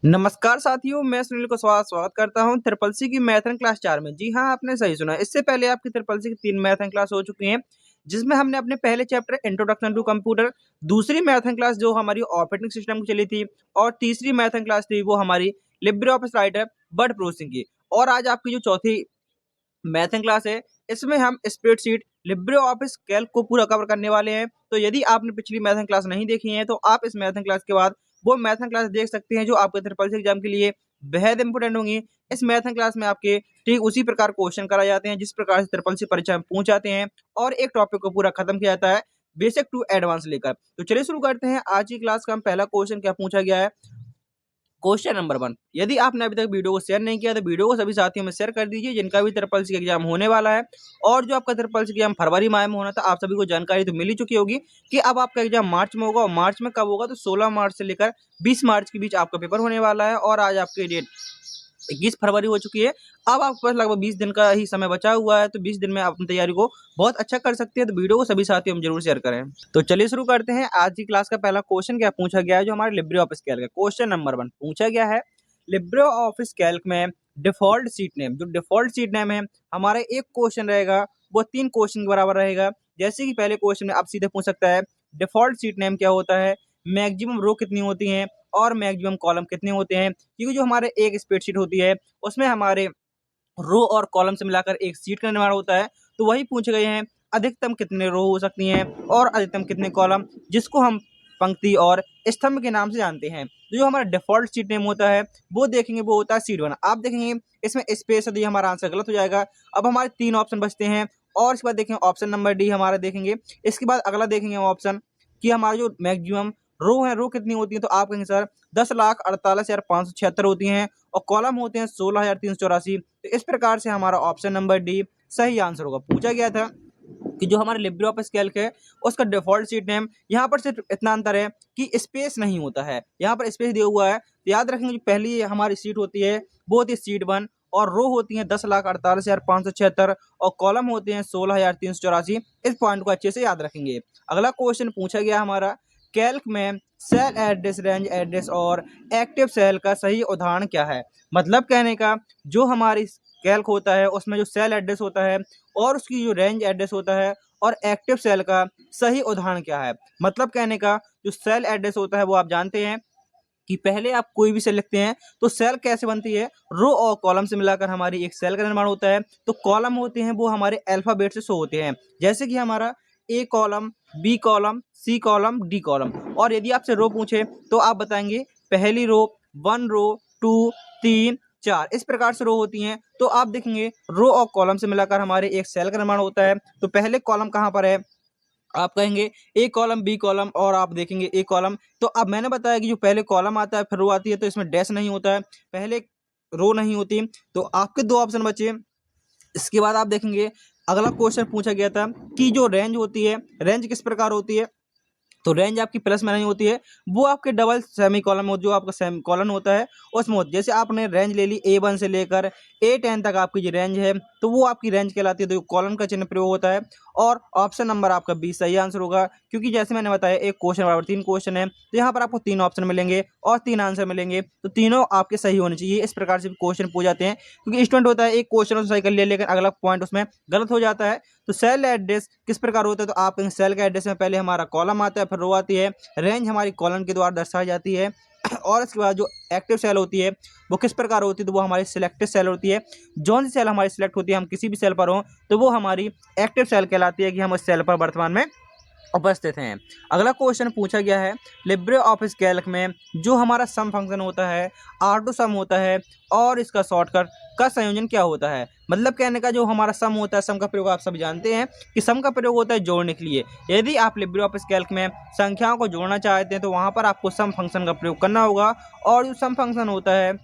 नमस्कार साथियों, मैं सुनील को स्वागत करता हूं ट्रिपल सी की मैथन क्लास 4 में। जी हाँ, आपने सही सुना। इससे पहले आपकी ट्रिपल सी की 3 मैथन क्लास हो चुकी हैं, जिसमें हमने अपने पहले चैप्टर इंट्रोडक्शन टू कंप्यूटर, दूसरी मैथन क्लास जो हमारी ऑपरेटिंग सिस्टम की चली थी और तीसरी मैथन क्लास थी वो हमारी Libre office writer word processing की। और आज आपकी जो चौथी मैथन क्लास है, इसमें हम स्प्रेडशीट लिब्रे ऑफिस कैल्क को पूरा कवर करने वाले हैं। तो यदि आपने पिछली मैथन क्लास नहीं देखी है तो आप इस मैथन क्लास के बाद वो मैथन क्लास देख सकते हैं जो आपके ट्रिपल सी एग्जाम के लिए बेहद इंपॉर्टेंट होंगी। इस मैथन क्लास में आपके ठीक उसी प्रकार क्वेश्चन कराए जाते हैं जिस प्रकार से ट्रिपल सी परीक्षा में पूछ जाते हैं और एक टॉपिक को पूरा खत्म किया जाता है बेसिक टू एडवांस लेकर। तो चलिए शुरू करते हैं। आज की क्लास का हम पहला क्वेश्चन क्या पूछा गया है। Question number 1। यदि आपने अभी तक वीडियो को शेयर नहीं किया तो वीडियो को सभी साथियों में शेयर कर दीजिए जिनका भी ट्रिपल सी एग्जाम होने वाला है। और जो आपका ट्रिपल सी एग्जाम फरवरी माह में होना था, आप सभी को जानकारी तो मिल ही चुकी होगी कि अब आपका एग्जाम मार्च में होगा। और मार्च में कब होगा तो 16 मार्च से लेकर 20 मार्च के बीच आपका पेपर होने वाला है। और आज आपकी डेट 21 फरवरी हो चुकी है। अब आपके पास लगभग 20 दिन का ही समय बचा हुआ है, तो 20 दिन में आप अपनी तैयारी को बहुत अच्छा कर सकते हैं। तो वीडियो को सभी साथियों में जरूर शेयर करें। तो चलिए शुरू करते हैं। आज की क्लास का पहला क्वेश्चन क्या पूछा गया है जो हमारे लिब्रे ऑफिस कैल्क है। क्वेश्चन नंबर 1 पूछा गया है, लिब्रे ऑफिस कैल्क में डिफॉल्ट सीट नेम। जो डिफॉल्ट सीट नेम है, हमारा एक क्वेश्चन रहेगा वो 3 क्वेश्चन के बराबर रहेगा। जैसे कि पहले क्वेश्चन में आप सीधे पूछ सकता है डिफॉल्ट सीट नेम क्या होता है, मैक्सिमम रो कितनी होती हैं और मैक्सिमम कॉलम कितने होते हैं। क्योंकि जो हमारे एक स्प्रेडशीट होती है उसमें हमारे रो और कॉलम से मिलाकर एक सीट का निर्माण होता है। तो वही पूछे गए हैं अधिकतम कितने रो हो सकती हैं और अधिकतम कितने कॉलम, जिसको हम पंक्ति और स्तंभ के नाम से जानते हैं। तो जो हमारा डिफॉल्ट सीट नेम होता है वो देखेंगे वो होता है सीट 1। आप देखेंगे इसमें स्पेस यदि हमारा आंसर गलत हो जाएगा। अब हमारे 3 ऑप्शन बचते हैं और इसके बाद देखेंगे ऑप्शन नंबर डी हमारा देखेंगे। इसके बाद अगला देखेंगे ऑप्शन कि हमारा जो मैक्सिमम रो है रो कितनी होती है। तो आप कहेंगे सर 10,48,576 होती हैं और कॉलम होते हैं 16,384। तो इस प्रकार से हमारा ऑप्शन नंबर डी सही आंसर होगा। पूछा गया था कि जो हमारे लिब्रे ऑफिस कैल्क है उसका डिफॉल्ट सीट नेम, यहाँ पर सिर्फ इतना अंतर है कि स्पेस नहीं होता है, यहाँ पर स्पेस दिया हुआ है। तो याद रखेंगे जो पहली हमारी सीट होती है वो होती है सीट 1 और रो होती है 10,48,576 और कॉलम होते हैं 16,384। इस पॉइंट को अच्छे से याद रखेंगे। अगला क्वेश्चन पूछा गया हमारा, कैल्क में सेल एड्रेस, रेंज एड्रेस और एक्टिव सेल का सही उदाहरण क्या है। मतलब कहने का जो हमारी कैल्क होता है उसमें जो सेल एड्रेस होता है और उसकी जो रेंज एड्रेस होता है और एक्टिव सेल का सही उदाहरण क्या है। मतलब कहने का जो सेल एड्रेस होता है वो आप जानते हैं कि पहले आप कोई भी सेल लिखते हैं तो सेल कैसे बनती है, रो और कॉलम से मिलाकर हमारी एक सेल का निर्माण होता है। तो कॉलम होते हैं वो हमारे अल्फाबेट से शो होते हैं, जैसे कि हमारा A column, B column, C column, D column. और यदि आपसे रो पूछे तो आप बताएंगे पहली रो 1 रो 2 3 4, इस प्रकार से रो होती हैं। तो आप देखेंगे रो और कॉलम से मिलाकर हमारे एक सेल का निर्माण होता है। तो पहले कॉलम कहाँ पर है, आप कहेंगे ए कॉलम, बी कॉलम और आप देखेंगे ए कॉलम। तो अब मैंने बताया कि जो पहले कॉलम आता है फिर रो आती है, तो इसमें डैश नहीं होता है, पहले रो नहीं होती। तो आपके 2 ऑप्शन बचे। इसके बाद आप देखेंगे अगला क्वेश्चन पूछा गया था कि जो रेंज होती है, रेंज किस प्रकार होती है। तो रेंज आपकी प्लस में नहीं होती है, वो आपके डबल सेमी कॉलम जो आपका सेमी कॉलन होता है उसमें होती है। जैसे आपने रेंज ले ली A1 से लेकर A10 तक आपकी जो रेंज है तो वो आपकी रेंज कहलाती है। तो कॉलन का चिन्ह प्रयोग होता है और ऑप्शन नंबर आपका 20 सही आंसर होगा। क्योंकि जैसे मैंने बताया एक क्वेश्चन बराबर 3 क्वेश्चन है, तो यहाँ पर आपको 3 ऑप्शन मिलेंगे और 3 आंसर मिलेंगे, तो तीनों आपके सही होने चाहिए। इस प्रकार से क्वेश्चन पूछ जाते हैं क्योंकि स्टूडेंट होता है एक क्वेश्चन उसने सही कर लिया लेकिन अगला पॉइंट उसमें गलत हो जाता है। तो सेल एड्रेस किस प्रकार होता है, तो आप सेल के एड्रेस में पहले हमारा कॉलम आता है फिर रो आती है, रेंज हमारी कॉलम के द्वारा दर्शाई जाती है। और इसके बाद जो एक्टिव सेल होती है वो किस प्रकार होती है, तो वो हमारी सिलेक्टेड सेल होती है। जौन सी सेल हमारी सिलेक्ट होती है, हम किसी भी सेल पर हों तो वो हमारी एक्टिव सेल कहलाती है कि हम उस सेल पर वर्तमान में उपस्थित हैं। अगला क्वेश्चन पूछा गया है, लिब्रे ऑफिस कैल्क में जो हमारा सम फंक्शन होता है ऑटो सम होता है और इसका शॉर्टकट का संयोजन क्या होता है। मतलब कहने का जो हमारा सम होता है, सम का प्रयोग आप सब जानते हैं कि सम का प्रयोग होता है जोड़ने के लिए। यदि आप लिब्रे ऑफिस कैल्क में संख्याओं को जोड़ना चाहते हैं तो वहाँ पर आपको सम फंक्शन का प्रयोग करना होगा। और जो सम फंक्शन होता है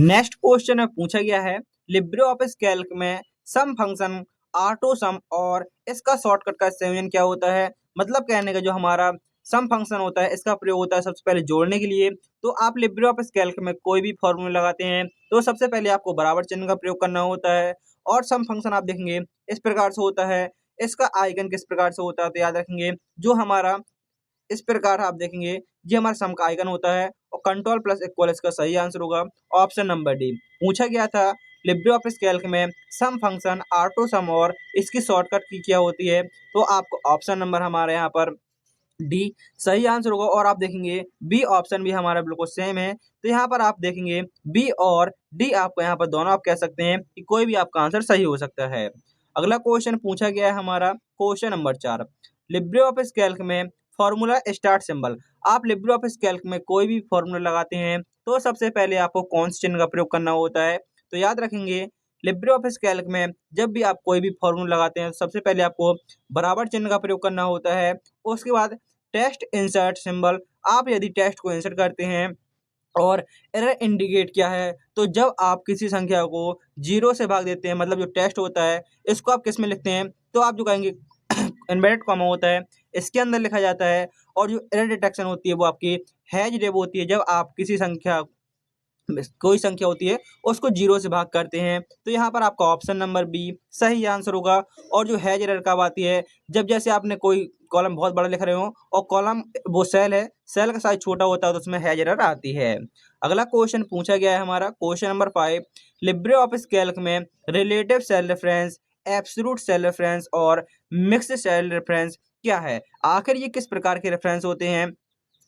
नेक्स्ट क्वेश्चन में पूछा गया है लिब्रे ऑफिस कैल्क में सम फंक्शन ऑटो सम और इसका शॉर्टकट का संयोजन क्या होता है। मतलब कहने का जो हमारा सम फंक्शन होता है इसका प्रयोग होता है सबसे पहले जोड़ने के लिए। तो आप लिब्रे ऑफिस कैल्क में कोई भी फॉर्मूला लगाते हैं तो सबसे पहले आपको बराबर चिन्ह का प्रयोग करना होता है। और सम फंक्शन आप देखेंगे इस प्रकार से होता है, इसका आइगन किस प्रकार से होता है तो याद रखेंगे जो हमारा इस प्रकार आप देखेंगे ये हमारा सम का आइगन होता है और कंट्रोल प्लस इक्वल इसका सही आंसर होगा ऑप्शन नंबर डी। पूछा गया था लिब्रे ऑफिस कैल्क में सम फंक्शन ऑटो सम और इसकी शॉर्टकट की क्या होती है तो आपको ऑप्शन नंबर हमारे यहाँ पर डी सही आंसर होगा। और आप देखेंगे बी ऑप्शन भी हमारा बिल्कुल सेम है। तो यहाँ पर आप देखेंगे बी और डी आपको यहाँ पर दोनों आप कह सकते हैं कि कोई भी आपका आंसर सही हो सकता है। अगला क्वेश्चन पूछा गया है हमारा question number 4 Libre office Calc में फॉर्मूला स्टार्ट सिंबल। आप लिब्रे ऑफिस कैल्क में कोई भी फॉर्मूला लगाते हैं तो सबसे पहले आपको कौन से चिन्ह का प्रयोग करना होता है तो याद रखेंगे लिब्रे ऑफिस कैल्क में जब भी आप कोई भी फॉर्मूला लगाते हैं तो सबसे पहले आपको बराबर चिन्ह का प्रयोग करना होता है। उसके बाद टेस्ट इंसर्ट सिंबल, आप यदि टेस्ट को इंसर्ट करते हैं और एरर इंडिकेट क्या है तो जब आप किसी संख्या को 0 से भाग देते हैं मतलब जो टेस्ट होता है इसको आप किस में लिखते हैं तो आप जो कहेंगे इन्वर्टेड कॉमा होता है इसके अंदर लिखा जाता है। और जो एरर डिटेक्शन होती है वो आपकी हैज डेब होती है जब आप किसी संख्या कोई संख्या होती है उसको 0 से भाग करते हैं। तो यहाँ पर आपका ऑप्शन नंबर बी सही आंसर होगा। और जो हैज एरर कब आती है जब जैसे आपने कोई कॉलम बहुत बड़ा लिख रहे हो और कॉलम वो सेल है, सेल का साइज छोटा होता है तो उसमें हैज एरर आती है। अगला क्वेश्चन पूछा गया है हमारा question number 5 LibreOffice Calc में relative cell reference, absolute cell reference और मिक्स्ड सेल रेफरेंस क्या है। आखिर ये किस प्रकार के रेफरेंस होते हैं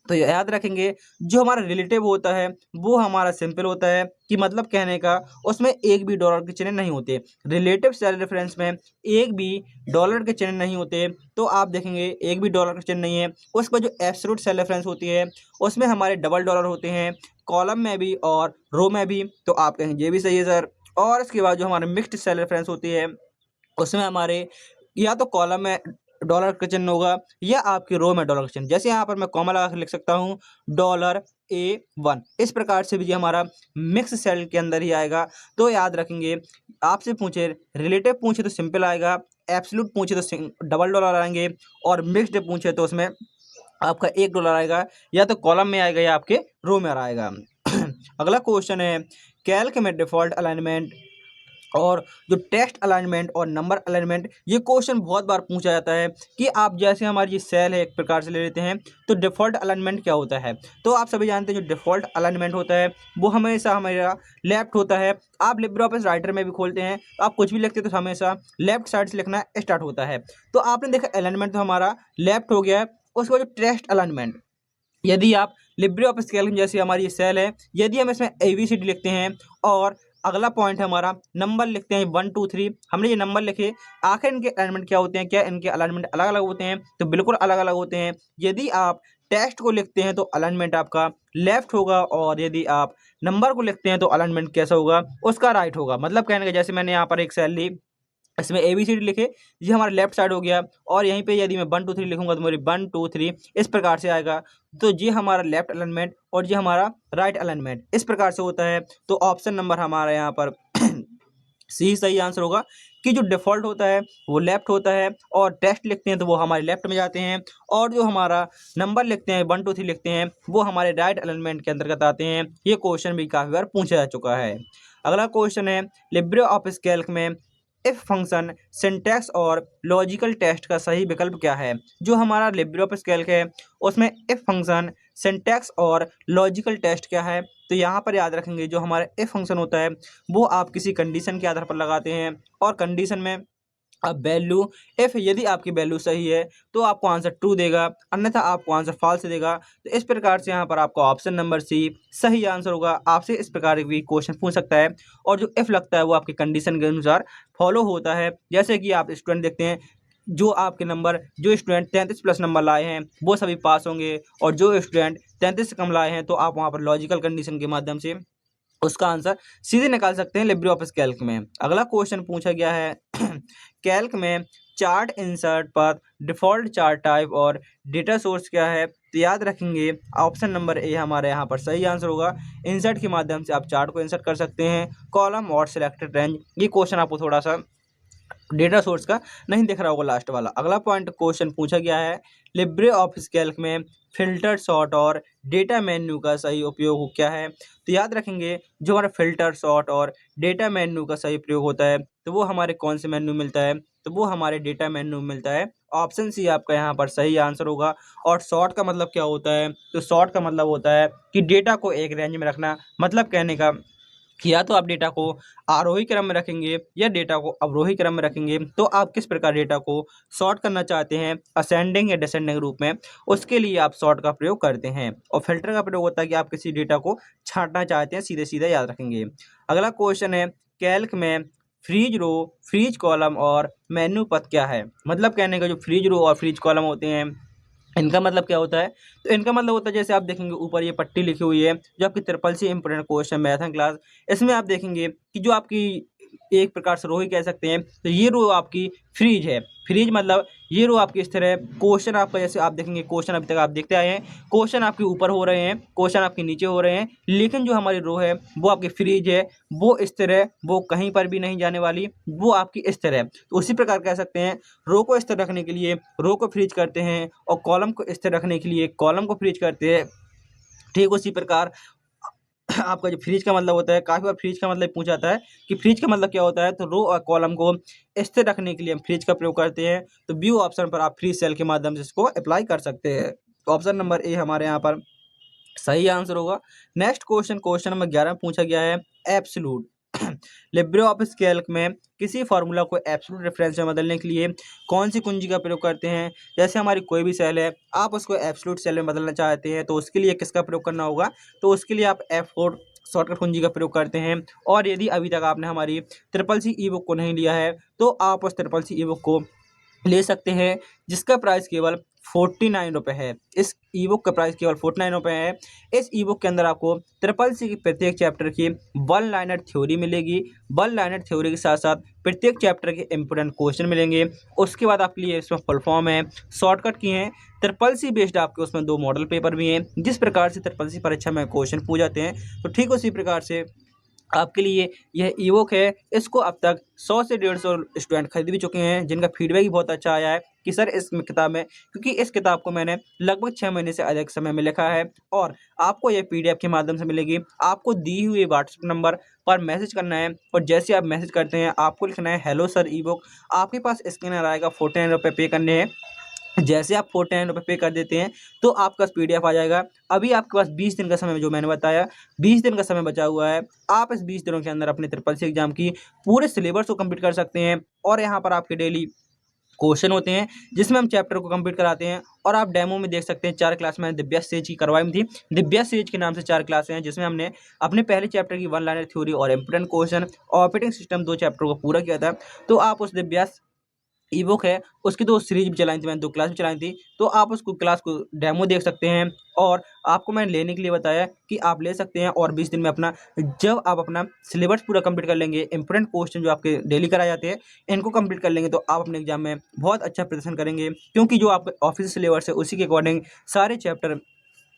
तो याद रखेंगे जो हमारा रिलेटिव होता है वो हमारा सिंपल होता है कि मतलब कहने का उसमें एक भी डॉलर के चिन्ह नहीं होते। रिलेटिव सेल रेफरेंस में एक भी डॉलर के चिन्ह नहीं होते तो आप देखेंगे एक भी डॉलर का चिन्ह नहीं है। उसके बाद जो एब्सोल्यूट सेल रेफरेंस होती है उसमें हमारे डबल डॉलर होते हैं कॉलम में भी और रो में भी। तो आप कहेंगे ये भी सही है सर। और इसके बाद जो हमारे मिक्स्ड सेल रेफरेंस होती है उसमें हमारे या तो कॉलम में डॉलर का चिन्ह होगा या आपकी रो में डॉलर का चिन्ह। जैसे यहाँ पर मैं कॉमा लगा कर लिख सकता हूँ $A1। इस प्रकार से भी ये हमारा मिक्स सेल के अंदर ही आएगा। तो याद रखेंगे आपसे पूछे रिलेटिव पूछे तो सिंपल आएगा, एब्सोल्यूट पूछे तो डबल डॉलर आएंगे और मिक्स्ड पूछे तो उसमें आपका $1 आएगा या तो कॉलम में आएगा या आपके रो में आएगा। अगला क्वेश्चन है कैल्क में डिफॉल्ट अलाइनमेंट और जो टेक्स्ट अलाइनमेंट और नंबर अलाइनमेंट ये क्वेश्चन बहुत बार पूछा जाता है कि आप जैसे हमारी ये सेल है एक प्रकार से ले लेते हैं तो डिफ़ॉल्ट अलाइनमेंट क्या होता है। तो आप सभी जानते हैं जो डिफ़ॉल्ट अलाइनमेंट होता है वो हमेशा हमारा लेफ्ट होता है। आप लिब्रे ऑफिस राइटर में भी खोलते हैं तो आप कुछ भी लिखते हैं तो हमेशा लेफ्ट साइड से लिखना स्टार्ट होता है। तो आपने देखा अलाइनमेंट तो हमारा लेफ्ट हो गया है। उसके बाद जो टेक्स्ट अलाइनमेंट, यदि आप लिब्रे ऑफिस कैल्क में जैसे हमारी ये सेल है यदि हम इसमें ABCD लिखते हैं और अगला पॉइंट है हमारा नंबर लिखते हैं 1 2 3, हमने ये नंबर लिखे, आखिर इनके अलाइनमेंट क्या होते हैं, क्या इनके अलाइनमेंट अलग अलग होते हैं तो बिल्कुल अलग अलग होते हैं। यदि आप टेक्स्ट को लिखते हैं तो अलाइनमेंट आपका लेफ्ट होगा और यदि आप नंबर को लिखते हैं तो अलाइनमेंट कैसा होगा उसका राइट होगा। मतलब कहने का जैसे मैंने यहाँ पर एक सेल ली इसमें ABCD लिखे ये हमारा लेफ्ट साइड हो गया और यहीं पे यदि मैं 1 2 3 लिखूंगा तो मेरी 1 2 3 इस प्रकार से आएगा। तो ये हमारा लेफ्ट अलाइनमेंट और ये हमारा राइट अलाइनमेंट इस प्रकार से होता है। तो ऑप्शन नंबर हमारा यहाँ पर सी सही आंसर होगा कि जो डिफ़ॉल्ट होता है वो लेफ्ट होता है और टेक्स्ट लिखते हैं तो वो हमारे लेफ्ट में जाते हैं और जो हमारा नंबर लिखते हैं 1 2 3 लिखते हैं वो हमारे राइट अलाइनमेंट के अंतर्गत आते हैं। ये क्वेश्चन भी काफ़ी बार पूछा जा चुका है। अगला क्वेश्चन है लिब्रे ऑफिस कैल्क में इफ फंक्शन सिंटैक्स और लॉजिकल टेस्ट का सही विकल्प क्या है। जो हमारा लिब्रे ऑफिस कैल्क है उसमें इफ फंक्शन सिंटैक्स और लॉजिकल टेस्ट क्या है तो यहाँ पर याद रखेंगे जो हमारा इफ फंक्शन होता है वो आप किसी कंडीशन के आधार पर लगाते हैं और कंडीशन में अब वैल्यू इफ यदि आपकी वैल्यू सही है तो आपको आंसर ट्रू देगा, अन्यथा आपको आंसर फॉल्स देगा। तो इस प्रकार से यहाँ पर आपका ऑप्शन नंबर सी सही आंसर होगा। आपसे इस प्रकार भी क्वेश्चन पूछ सकता है और जो इफ लगता है वो आपके कंडीशन के अनुसार फॉलो होता है। जैसे कि आप स्टूडेंट देखते हैं जो आपके नंबर जो स्टूडेंट 33+ नंबर लाए हैं वो सभी पास होंगे और जो स्टूडेंट 33 से कम लाए हैं तो आप वहाँ पर लॉजिकल कंडीशन के माध्यम से उसका आंसर सीधे निकाल सकते हैं लिब्रे ऑफिस कैल्क में। अगला क्वेश्चन पूछा गया है कैल्क में chart insert path, default chart type और डेटा सोर्स क्या है? तो याद रखेंगे ऑप्शन नंबर ए हमारे यहाँ पर सही आंसर होगा। इंसर्ट के माध्यम से आप चार्ट को इंसर्ट कर सकते हैं, कॉलम और सिलेक्टेड रेंज। ये क्वेश्चन आपको थोड़ा-सा डेटा सोर्स का नहीं दिख रहा होगा लास्ट वाला। अगला पॉइंट क्वेश्चन पूछा गया है, लिब्रे ऑफिस कैल्क में फ़िल्टर, सॉर्ट और डेटा मेन्यू का सही उपयोग क्या है? तो याद रखेंगे जो हमारा फ़िल्टर, सॉर्ट और डेटा मेन्यू का सही प्रयोग होता है, तो वो हमारे कौन से मेन्यू मिलता है? तो वो हमारे डेटा मेन्यू मिलता है। ऑप्शन सी आपका यहाँ पर सही आंसर होगा। और सॉर्ट का मतलब क्या होता है? तो सॉर्ट का मतलब होता है कि डेटा को एक रेंज में रखना। मतलब कहने का कि या तो आप डेटा को आरोही क्रम में रखेंगे या डेटा को अवरोही क्रम में रखेंगे। तो आप किस प्रकार डेटा को सॉर्ट करना चाहते हैं, असेंडिंग या डिसेंडिंग रूप में, उसके लिए आप सॉर्ट का प्रयोग करते हैं। और फिल्टर का प्रयोग होता है कि आप किसी डेटा को छांटना चाहते हैं, सीधे-सीधे याद रखेंगे। अगला क्वेश्चन है, कैल्क में फ्रीज रो, फ्रीज कॉलम और मेन्यू पथ क्या है? मतलब कहने का जो फ्रीज रो और फ्रीज कॉलम होते हैं, इनका मतलब क्या होता है? तो इनका मतलब होता है जैसे आप देखेंगे ऊपर ये पट्टी लिखी हुई है, जो आपकी triple C important question math and class, इसमें आप देखेंगे कि जो आपकी एक प्रकार से रो ही कह सकते हैं, तो ये रो आपकी फ्रीज है। फ्रीज मतलब ये रो आपकी इस तरह, क्वेश्चन आपका जैसे आप देखेंगे, क्वेश्चन अभी तक आप देखते आए हैं, क्वेश्चन आपके ऊपर हो रहे हैं, क्वेश्चन आपके नीचे हो रहे हैं, लेकिन जो हमारी रो है वो आपकी फ्रीज है, वो इस तरह, वो कहीं पर भी नहीं जाने वाली, वो आपकी इस तरह। तो उसी प्रकार कह सकते हैं, रो को स्थिर रखने के लिए रो को फ्रीज करते हैं और कॉलम को स्थिर रखने के लिए कॉलम को फ्रीज करते हैं। ठीक उसी प्रकार आपका जो फ्रीज का मतलब होता है, काफ़ी बार फ्रीज का मतलब पूछा जाता है कि फ्रीज का मतलब क्या होता है, तो रो और कॉलम को स्थिर रखने के लिए हम फ्रीज का प्रयोग करते हैं। तो बी ऑप्शन पर आप फ्रीज सेल के माध्यम से इसको अप्लाई कर सकते हैं। ऑप्शन नंबर ए हमारे यहाँ पर सही आंसर होगा। नेक्स्ट क्वेश्चन, क्वेश्चन नंबर 11 में पूछा गया है, एब्सोल्यूट। लिब्रे ऑफिस कैल्क में किसी फार्मूला को एब्सोल्यूट रेफरेंस में बदलने के लिए कौन सी कुंजी का प्रयोग करते हैं? जैसे हमारी कोई भी सेल है, आप उसको एब्सोल्यूट सेल में बदलना चाहते हैं, तो उसके लिए किसका प्रयोग करना होगा? तो उसके लिए आप F4 शॉर्टकट कुंजी का प्रयोग करते हैं। और यदि अभी तक आपने हमारी ट्रिपल सी ई बुक को नहीं लिया है, तो आप उस ट्रिपल सी ई बुक को ले सकते हैं, जिसका प्राइस केवल 49 रुपये है। इस ई बुक का प्राइस केवल 49 रुपये है। इस ई बुक के अंदर आपको ट्रिपल सी की प्रत्येक चैप्टर की वन लाइनर थ्योरी मिलेगी। वन लाइनर थ्योरी के साथ साथ प्रत्येक चैप्टर के इंपॉर्टेंट क्वेश्चन मिलेंगे। उसके बाद आपके लिए इसमें फुल फॉर्म है, शॉर्टकट की हैं, ट्रिपल सी बेस्ड आपके उसमें 2 मॉडल पेपर भी हैं। जिस प्रकार से ट्रिपल सी परीक्षा में क्वेश्चन पूछ जाते हैं, तो ठीक उसी प्रकार से आपके लिए यह ई बुक है। इसको अब तक 100 से 150 स्टूडेंट खरीद भी चुके हैं, जिनका फीडबैक भी बहुत अच्छा आया है कि सर इस किताब में, क्योंकि इस किताब को मैंने लगभग 6 महीने से अधिक समय में लिखा है और आपको ये पीडीएफ के माध्यम से मिलेगी। आपको दी हुई व्हाट्सएप नंबर पर मैसेज करना है और जैसे आप मैसेज करते हैं, आपको लिखना है हेलो सर ई बुक। आपके पास स्कैनर आएगा, 49 रुपये पे करने हैं। जैसे आप 49 रुपये पे कर देते हैं, तो आपका पीडीएफ आ जाएगा। अभी आपके पास 20 दिन का समय, जो मैंने बताया 20 दिन का समय बचा हुआ है। आप इस 20 दिनों के अंदर अपने ट्रिपल सी एग्जाम की पूरे सिलेबस को कंप्लीट कर सकते हैं। और यहाँ पर आपके डेली क्वेश्चन होते हैं, जिसमें हम चैप्टर को कंप्लीट कराते हैं। और आप डेमो में देख सकते हैं, 4 क्लास मैंने दिव्या सेज की करवाई थी। दिव्या सेज के नाम से 4 क्लासें हैं, जिसमें हमने अपने पहले चैप्टर की वन लाइनर थ्योरी और important question, operating system 2 chapter को पूरा किया था। तो आप उस दिव्या ई बुक है, उसकी 2 सीरीज भी चलाई थी मैंने, 2 क्लास भी चलाई थी। तो आप उसको क्लास को डेमो देख सकते हैं। और आपको मैंने लेने के लिए बताया कि आप ले सकते हैं। और 20 दिन में अपना, जब आप अपना सिलेबस पूरा कंप्लीट कर लेंगे, इंपॉर्टेंट क्वेश्चन जो आपके डेली कराए जाते हैं, इनको कंप्लीट कर लेंगे, तो आप अपने एग्जाम में बहुत अच्छा प्रदर्शन करेंगे। क्योंकि जो आपके ऑफिस सिलेबस है, उसी के अकॉर्डिंग सारे चैप्टर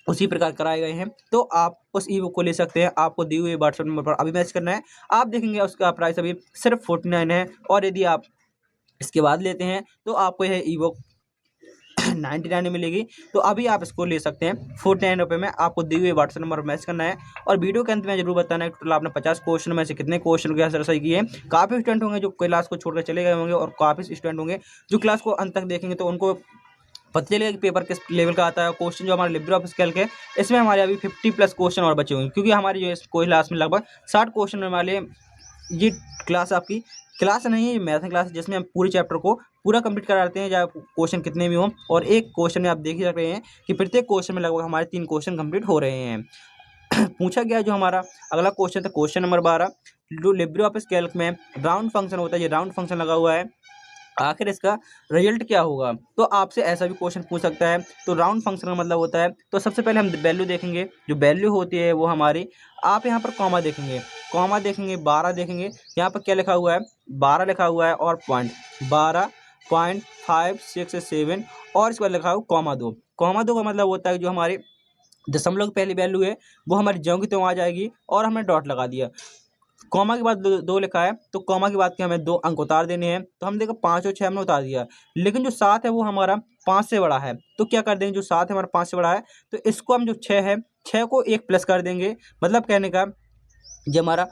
उसी प्रकार कराए गए हैं। तो आप उस ई बुक को ले सकते हैं। आपको दिए हुए व्हाट्सएप नंबर पर अभी मैसेज करना है। आप देखेंगे उसका प्राइस अभी सिर्फ 49 है। और यदि आप इसके बाद लेते हैं, तो आपको यह ई बुक 99 में मिलेगी। तो अभी आप इसको ले सकते हैं 49 रुपये में। आपको दिए हुए व्हाट्सएप नंबर पर मैसेज करना है। और वीडियो के अंत में जरूर बताना है कि टोटल आपने 50 क्वेश्चन में से कितने क्वेश्चन के आंसर सही किए हैं। काफ़ी स्टूडेंट होंगे जो क्लास को छोड़कर चले गए होंगे, और काफ़ी स्टूडेंट होंगे जो क्लास को अंत तक देखेंगे, तो उनको पता चलेगा कि पेपर किस लेवल का आता है। क्वेश्चन जो हमारे लिब्रे ऑफिस कैल्क है, इसमें हमारे अभी 50+ क्वेश्चन और बचे हुए हैं, क्योंकि हमारी जो इस क्लास में लगभग 60 क्वेश्चन होने वाले। ये क्लास आपकी क्लास नहीं है, ये मैथ क्लास है, जिसमें हम पूरे चैप्टर को पूरा कंप्लीट कराते हैं, चाहे क्वेश्चन कितने भी हों। और एक क्वेश्चन में आप देख ही रहे हैं कि प्रत्येक क्वेश्चन में लगभग हमारे 3 क्वेश्चन कंप्लीट हो रहे हैं। पूछा गया जो हमारा अगला क्वेश्चन था, क्वेश्चन नंबर 12, जो लिब्रे ऑफिस कैल्क में राउंड फंक्शन होता है, ये राउंड फंक्शन लगा हुआ है, आखिर इसका रिजल्ट क्या होगा? तो आपसे ऐसा भी क्वेश्चन पूछ सकता है। तो राउंड फंक्शन का मतलब होता है, तो सबसे पहले हम वैल्यू देखेंगे। जो वैल्यू होती है वो हमारी, आप यहाँ पर कॉमा देखेंगे, 12 देखेंगे। यहाँ पर क्या लिखा हुआ है? 12 लिखा हुआ है और पॉइंट 12 0.567 और इसके बाद लिखा हो कॉमा 2। कॉमा 2 का मतलब होता है जो हमारे दशमलव की पहली वैल्यू है वो हमारी ज्यों की त्यों आ जाएगी और हमने डॉट लगा दिया। कॉमा के बाद दो लिखा है तो कॉमा के बाद के हमें 2 अंक उतार देने हैं। तो हम देखो 5 और 6 हमने उतार दिया, लेकिन जो 7 है वो हमारा 5 से बड़ा है। तो क्या कर देंगे, जो 7 है हमारा 5 से बड़ा है तो इसको हम जो 6 है 6 को 1 प्लस कर देंगे। मतलब कहने का जो हमारा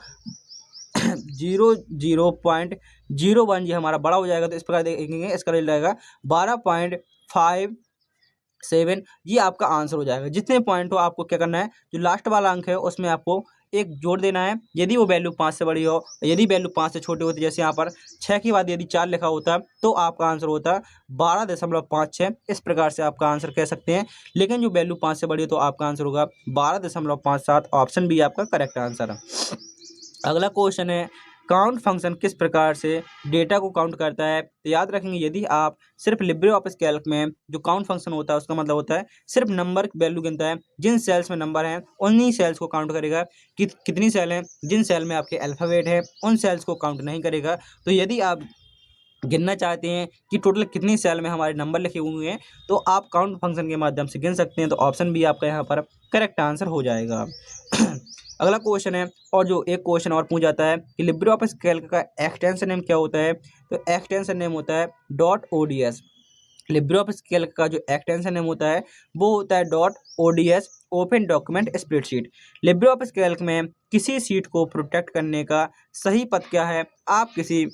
0.01 ये हमारा बड़ा हो जाएगा। तो इस प्रकार देखेंगे इसका रिजल्ट आएगा 12.57। ये आपका आंसर हो जाएगा। जितने पॉइंट हो आपको क्या करना है, जो लास्ट वाला अंक है उसमें आपको एक जोड़ देना है यदि वो वैल्यू 5 से बड़ी हो। यदि वैल्यू 5 से छोटी होती, जैसे यहाँ पर 6 के बाद यदि 4 लिखा होता तो आपका आंसर होता 12.56। इस प्रकार से आपका आंसर कह सकते हैं। लेकिन जो वैल्यू 5 से बड़ी हो तो आपका आंसर होगा 12.57। ऑप्शन बी आपका करेक्ट आंसर है। अगला क्वेश्चन है, काउंट फंक्शन किस प्रकार से डेटा को काउंट करता है। तो याद रखेंगे यदि आप सिर्फ लिब्रे ऑफिस कैल्क में जो काउंट फंक्शन होता है उसका मतलब होता है सिर्फ नंबर की वैल्यू गिनता है। जिन सेल्स में नंबर हैं उन्हीं सेल्स को काउंट करेगा। कितनी सेल हैं, जिन सेल में आपके अल्फ़ाबेट है उन सेल्स को काउंट नहीं करेगा। तो यदि आप गिनना चाहते हैं कि टोटल कितनी सेल में हमारे नंबर लिखे हुए हैं तो आप काउंट फंक्शन के माध्यम से गिन सकते हैं। तो ऑप्शन बी आपका यहाँ पर करेक्ट आंसर हो जाएगा। अगला क्वेश्चन है, और जो एक क्वेश्चन और पूछ जाता है कि लिब्रे ऑफिस कैल्क का एक्सटेंशन नेम क्या होता है। तो एक्सटेंशन नेम होता है .ods। लिब्रे ऑफिस कैल्क का जो एक्सटेंशन नेम होता है वो होता है .ods, open document spreadsheet. Libre office Calc में किसी सीट को प्रोटेक्ट करने का सही पद क्या है। आप किसी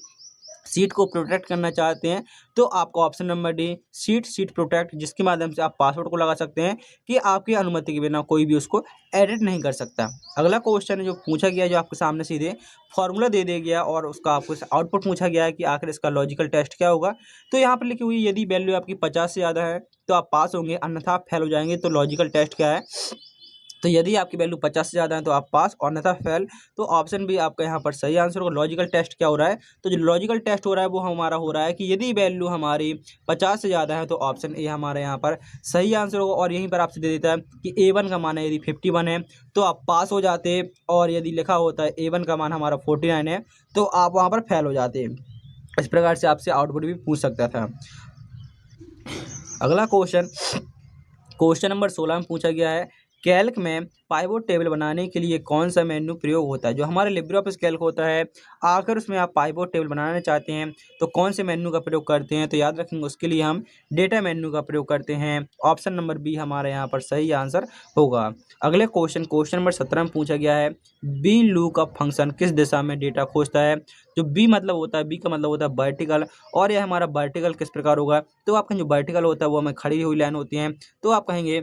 सीट को प्रोटेक्ट करना चाहते हैं तो आपको option number D seat protect, जिसके माध्यम से आप पासवर्ड को लगा सकते हैं कि आपकी अनुमति के बिना कोई भी उसको एडिट नहीं कर सकता। अगला क्वेश्चन है जो पूछा गया, जो आपके सामने सीधे फॉर्मूला दे दिया गया और उसका आपको आउटपुट पूछा गया है कि आखिर इसका लॉजिकल टेस्ट क्या होगा। तो यहाँ पर लिखी हुई यदि वैल्यू आपकी 50 से ज़्यादा है तो आप पास होंगे, अन्यथा आप फेल हो जाएंगे। तो लॉजिकल टेस्ट क्या है, तो यदि आपकी वैल्यू 50 से ज़्यादा है तो आप पास और अन्यथा फेल। तो ऑप्शन भी आपका यहाँ पर सही आंसर होगा। लॉजिकल टेस्ट क्या हो रहा है, तो जो लॉजिकल टेस्ट हो रहा है वो हमारा हो रहा है कि यदि वैल्यू हमारी 50 से ज़्यादा है तो ऑप्शन ए हमारे यहाँ पर सही आंसर होगा। और यहीं पर आपसे दे देता है कि A1 का मान है यदि 51 है तो आप पास हो जाते, और यदि लिखा होता है A1 का मान हमारा 49 है तो आप वहाँ पर फेल हो जाते। इस प्रकार से आपसे आउटपुट भी पूछ सकता था। अगला क्वेश्चन नंबर 16 में पूछा गया है, कैल्क में पाइवोट टेबल बनाने के लिए कौन सा मेन्यू प्रयोग होता है। जो हमारे लिब्रे ऑफिस कैल्क होता है आकर उसमें आप पाइवोट टेबल बनाना चाहते हैं तो कौन से मेन्यू का प्रयोग करते हैं। तो याद रखेंगे उसके लिए हम डेटा मेन्यू का प्रयोग करते हैं। ऑप्शन नंबर बी हमारे यहाँ पर सही आंसर होगा। अगले क्वेश्चन नंबर 17 में पूछा गया है, बी लुकअप फंक्शन किस दिशा में डेटा खोजता है। जो बी मतलब होता है, बी का मतलब होता है वर्टिकल, और यह हमारा वर्टिकल किस प्रकार होगा। तो आपका जो वर्टिकल होता है वो हमें खड़ी हुई लाइन होती है। तो आप कहेंगे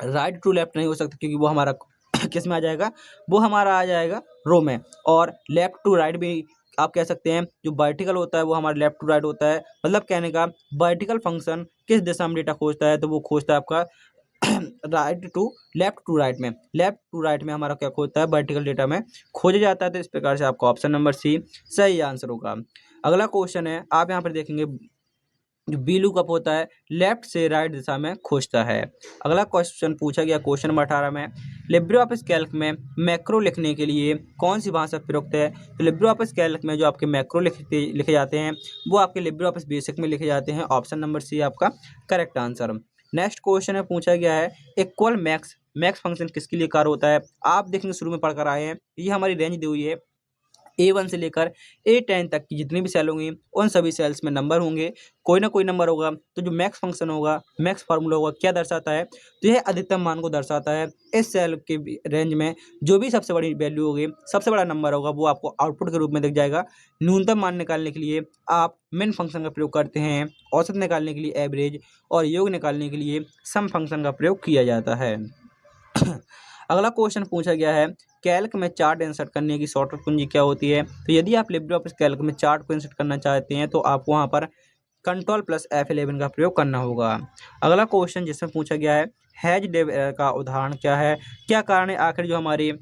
राइट टू लेफ्ट नहीं हो सकता क्योंकि वो हमारा किस में आ जाएगा, वो हमारा आ जाएगा रो में। और लेफ्ट टू राइट भी आप कह सकते हैं। जो वर्टिकल होता है वो हमारा लेफ्ट टू राइट होता है। मतलब कहने का वर्टिकल फंक्शन किस दिशा में डेटा खोजता है, तो वो खोजता है आपका right to left to right में। लेफ्ट टू राइट में हमारा क्या खोजता है, वर्टिकल डेटा में खोजा जाता है। तो इस प्रकार से आपका ऑप्शन नंबर सी सही आंसर होगा। अगला क्वेश्चन है, आप यहाँ पर देखेंगे जो बी लुकअप होता है लेफ्ट से राइट दिशा में खोजता है। अगला क्वेश्चन पूछा गया क्वेश्चन नंबर 18 में, लिब्रे ऑफिस कैल्क में मैक्रो लिखने के लिए कौन सी भाषा प्रयुक्त है। तो लिब्रे ऑफिस कैल्क में जो आपके मैक्रो लिखे जाते हैं वो आपके लिब्रे ऑफिस बेसिक में लिखे जाते हैं। ऑप्शन नंबर सी आपका करेक्ट आंसर। नेक्स्ट क्वेश्चन है पूछा गया है, इक्वल मैक्स फंक्शन किसके लिए कार्य होता है। आप देखेंगे शुरू में पढ़कर आए हैं, ये हमारी रेंज दी हुई है A1 से लेकर A10 तक की जितनी भी सेल होंगी उन सभी सेल्स में नंबर होंगे, कोई ना कोई नंबर होगा। तो जो मैक्स फंक्शन होगा, मैक्स फार्मूला होगा, क्या दर्शाता है, तो यह अधिकतम मान को दर्शाता है। इस सेल के रेंज में जो भी सबसे बड़ी वैल्यू होगी, सबसे बड़ा नंबर होगा, वो आपको आउटपुट के रूप में दिख जाएगा। न्यूनतम मान निकालने के लिए आप मिन फंक्शन का प्रयोग करते हैं, औसत निकालने के लिए एवरेज, और योग निकालने के लिए सम फंक्शन का प्रयोग किया जाता है। अगला क्वेश्चन पूछा गया है, कैल्क में चार्ट इंसर्ट करने की शॉर्टकट कुंजी क्या होती है। तो यदि आप लिब्रे ऑफिस कैल्क में चार्ट को इंसर्ट करना चाहते हैं तो आप वहां पर Ctrl+F11 का प्रयोग करना होगा। अगला क्वेश्चन जिसमें पूछा गया है, हैज डेव एरर का उदाहरण क्या है, क्या कारण है। आखिर जो हमारी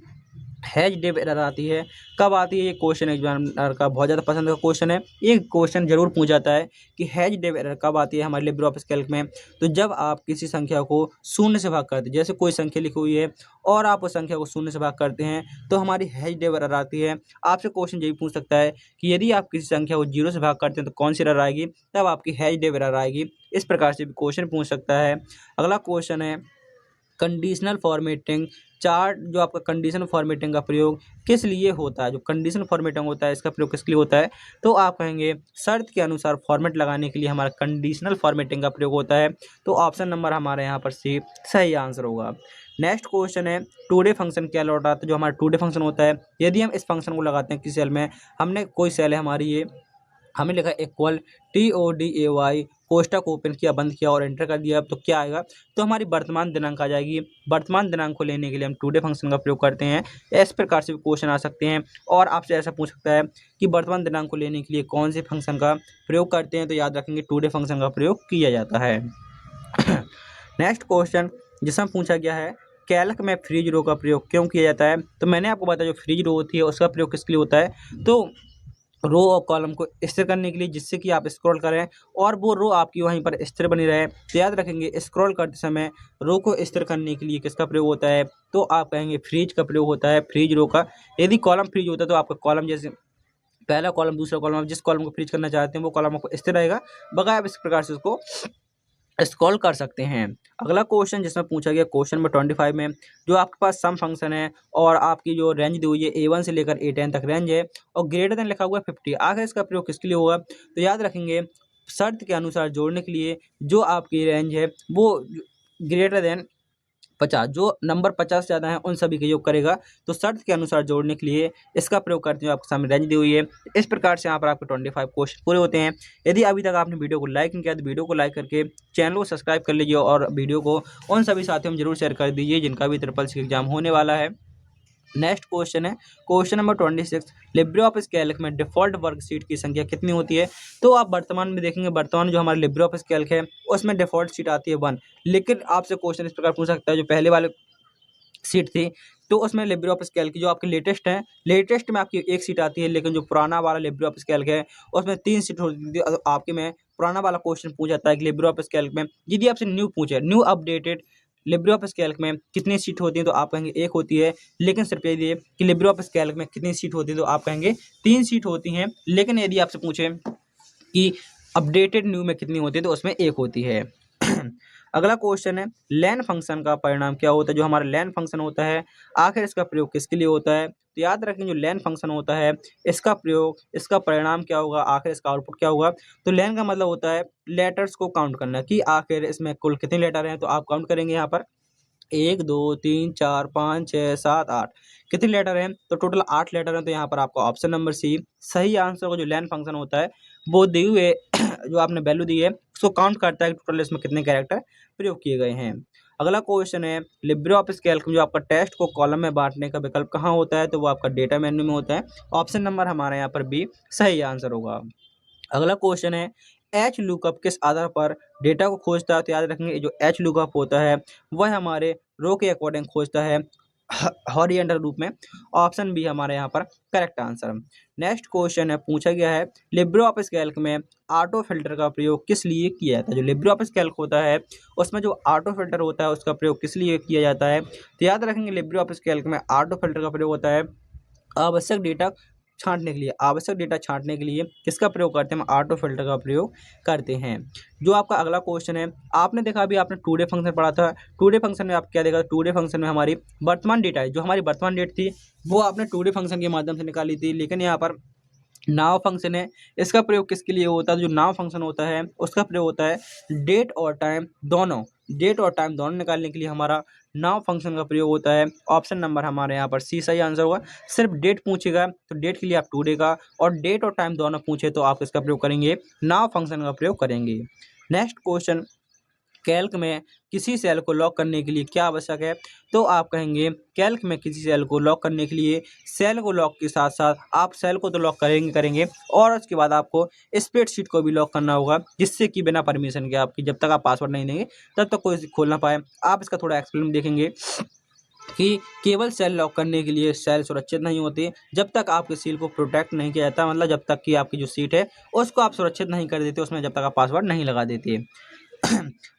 हैज डेव एरर आती है, कब आती है? ये क्वेश्चन एग्जामिनर का बहुत ज़्यादा पसंद का क्वेश्चन है। ये क्वेश्चन जरूर पूछा जाता है कि हैज डेव एरर कब आती है हमारे लिब्रे ऑफिस कैल्क में? तो जब आप किसी संख्या को शून्य से भाग करते हैं, जैसे कोई संख्या लिखी हुई है और आप उस संख्या को शून्य से भाग करते हैं तो हमारी हैज डेव एरर आती है। आपसे क्वेश्चन ये भी पूछ सकता है कि यदि आप किसी संख्या को जीरो से भाग करते हैं तो कौन सी एरर आएगी? तब आपकी हैज डेव एरर आएगी। इस प्रकार से भी क्वेश्चन पूछ सकता है। अगला क्वेश्चन है कंडीशनल फॉर्मेटिंग चार्ट। जो आपका कंडीशनल फॉर्मेटिंग का प्रयोग किस लिए होता है? जो कंडीशनल फॉर्मेटिंग होता है इसका प्रयोग किस लिए होता है? तो आप कहेंगे शर्त के अनुसार फॉर्मेट लगाने के लिए हमारा कंडीशनल फॉर्मेटिंग का प्रयोग होता है। तो ऑप्शन नंबर हमारे यहाँ पर सी सही आंसर होगा। नेक्स्ट क्वेश्चन है टुडे फंक्शन क्या लौटाता है? जो हमारा टुडे फंक्शन होता है, यदि हम इस फंक्शन को लगाते हैं किसी सेल में, हमने कोई सेल है हमारी, ये हमें लिखा इक्वल TODAY, कोष्टक ओपन किया, बंद किया और एंटर कर दिया, तो क्या आएगा? तो हमारी वर्तमान दिनांक आ जाएगी। वर्तमान दिनांक को लेने के लिए हम टुडे फंक्शन का प्रयोग करते हैं। इस प्रकार से भी क्वेश्चन आ सकते हैं और आपसे ऐसा पूछ सकता है कि वर्तमान दिनांक को लेने के लिए कौन से फंक्शन का प्रयोग करते हैं? तो याद रखेंगे टुडे फंक्शन का प्रयोग किया जाता है। नेक्स्ट क्वेश्चन जिसमें पूछा गया है कैल्क में फ्रीज रो का प्रयोग क्यों किया जाता है? तो मैंने आपको बताया जो फ्रीज रो होती है उसका प्रयोग किसके लिए होता है? तो रो और कॉलम को स्थिर करने के लिए, जिससे कि आप स्क्रॉल करें और वो रो आपकी वहीं पर स्थिर बनी रहे। तो याद रखेंगे स्क्रॉल करते समय रो को स्थिर करने के लिए किसका प्रयोग होता है? तो आप कहेंगे फ्रीज का प्रयोग होता है, फ्रीज रो का। यदि कॉलम फ्रीज होता है तो आपका कॉलम, जैसे पहला कॉलम दूसरा कॉलम, आप जिस कॉलम को फ्रीज करना चाहते हैं वो कॉलम आपको स्थिर रहेगा, बगैर आप इस प्रकार से उसको स्क्रॉल कर सकते हैं। अगला क्वेश्चन जिसमें पूछा गया क्वेश्चन नंबर 25 में, जो आपके पास सम फंक्शन है और आपकी जो रेंज दी हुई है A1 से लेकर A10 तक रेंज है और ग्रेटर देन लिखा हुआ है 50, आखिर इसका प्रयोग किसके लिए होगा? तो याद रखेंगे शर्त के अनुसार जोड़ने के लिए जो आपकी रेंज है वो ग्रेटर देन 50, जो नंबर 50 से ज़्यादा है उन सभी का योग करेगा। तो शर्त के अनुसार जोड़ने के लिए इसका प्रयोग करते हैं, आपके सामने रेंज दी हुई है। इस प्रकार से यहाँ पर आपके 25 क्वेश्चन पूरे होते हैं। यदि अभी तक आपने वीडियो को लाइक नहीं किया तो वीडियो को लाइक करके चैनल को सब्सक्राइब कर लीजिए और वीडियो को उन सभी साथियों में जरूर शेयर कर दीजिए जिनका भी SSC एग्जाम होने वाला है। नेक्स्ट क्वेश्चन है question number 26, Libre office Calc में डिफॉल्ट वर्कशीट की संख्या कितनी होती है? तो आप वर्तमान में देखेंगे, वर्तमान जो हमारे लिब्रे ऑफिस कैल्क है उसमें डिफॉल्ट सीट आती है 1, लेकिन आपसे क्वेश्चन इस प्रकार पूछ सकता है जो पहले वाले सीट थी तो उसमें लिब्रे ऑफिस कैल्क की जो आपकी लेटेस्ट है, लेटेस्ट में आपकी 1 सीट आती है, लेकिन जो पुराना वाला लिब्रे ऑफिस कैल्क है उसमें 3 सीट होती थी। आपके में पुराना वाला क्वेश्चन पूछा जाता है कि लिब्रे ऑफिस कैल्क में यदि आपसे न्यू पूछे, new updated Libre office Calc में कितनी सीट होती है? तो आप कहेंगे 1 होती है, लेकिन सिर्फ यदि कि लिब्रे ऑफिस कैल्क में कितनी सीट होती है? तो आप कहेंगे 3 सीट होती हैं, लेकिन यदि आपसे पूछे कि अपडेटेड न्यू में कितनी होती है? तो उसमें 1 होती है। अगला क्वेश्चन है लेन फंक्शन का परिणाम क्या होता है? जो हमारा लेन फंक्शन होता है आखिर इसका प्रयोग किसके लिए होता है? तो याद रखें जो लेन फंक्शन होता है इसका प्रयोग, इसका परिणाम क्या होगा, आखिर इसका आउटपुट क्या होगा? तो लेन का मतलब होता है लेटर्स को काउंट करना कि आखिर इसमें कुल कितने लेटर हैं। तो आप काउंट करेंगे यहाँ पर 1 2 3 4 5 6 7 8 कितने लेटर हैं? तो टोटल 8 लेटर हैं। तो यहाँ पर आपका ऑप्शन नंबर सी सही आंसर होगा। जो लेन फंक्शन होता है वो दिए हुए जो आपने वैल्यू दी है उसको काउंट करता है कि टोटल इसमें कितने कैरेक्टर प्रयोग किए गए हैं। अगला क्वेश्चन है लिब्रे ऑफिस कैल्क में जो आपका टेक्स्ट को कॉलम में बांटने का विकल्प कहाँ होता है? तो वो आपका डेटा मेन्यू में होता है। ऑप्शन नंबर हमारे यहाँ पर बी सही आंसर होगा। अगला क्वेश्चन है एच लुकअप किस आधार पर डेटा को खोजता है? तो याद रखेंगे जो एच लुकअप होता है वह हमारे रो के अकॉर्डिंग खोजता है हॉरिजॉन्टल रूप में। ऑप्शन बी हमारे यहाँ पर करेक्ट आंसर। नेक्स्ट क्वेश्चन है पूछा गया है लिब्रे ऑफिस कैल्क में ऑटो फिल्टर का प्रयोग किस लिए किया जाता है? जो लिब्रे ऑफिस कैल्क होता है उसमें जो ऑटो फिल्टर होता है उसका प्रयोग किस लिए किया जाता है? तो याद रखेंगे लिब्रे ऑफिस कैल्क में ऑटो फिल्टर का प्रयोग होता है आवश्यक डेटा छाँटने के लिए। आवश्यक डेटा छाँटने के लिए किसका प्रयोग करते हैं? हम ऑटो फिल्टर का प्रयोग करते हैं। जो आपका अगला क्वेश्चन है, आपने देखा अभी आपने टुडे फंक्शन पढ़ा था। टुडे फंक्शन में आप क्या देखा? टुडे फंक्शन में हमारी वर्तमान डेटा है, जो हमारी वर्तमान डेट थी वो आपने टुडे फंक्शन के माध्यम से निकाली थी। लेकिन यहाँ पर नाउ फंक्शन है, इसका प्रयोग किसके लिए होता है? जो नाउ फंक्शन होता है उसका प्रयोग होता है डेट और टाइम दोनों, डेट और टाइम दोनों निकालने के लिए हमारा नाउ फंक्शन का प्रयोग होता है। ऑप्शन नंबर हमारे यहाँ पर सी सही आंसर होगा। सिर्फ डेट पूछेगा तो डेट के लिए आप टुडे का, और डेट और टाइम दोनों पूछे तो आप इसका प्रयोग करेंगे, नाउ फंक्शन का प्रयोग करेंगे। नेक्स्ट क्वेश्चन कैल्क में किसी सेल को लॉक करने के लिए क्या आवश्यक है? तो आप कहेंगे कैल्क में किसी सेल को लॉक करने के लिए सेल को लॉक के साथ साथ आप सेल को तो लॉक करेंगे और उसके बाद आपको स्प्रेडशीट को भी लॉक करना होगा, जिससे कि बिना परमिशन के आपकी जब तक आप पासवर्ड नहीं देंगे तब तक कोई खोल ना पाए। आप इसका थोड़ा एक्सप्लेन देखेंगे। कि केवल सेल लॉक करने के लिए सेल सुरक्षित नहीं होती जब तक आपके सील को प्रोटेक्ट नहीं किया जाता, मतलब जब तक कि आपकी जो सीट है उसको आप सुरक्षित नहीं कर देते, उसमें जब तक आप पासवर्ड नहीं लगा देते।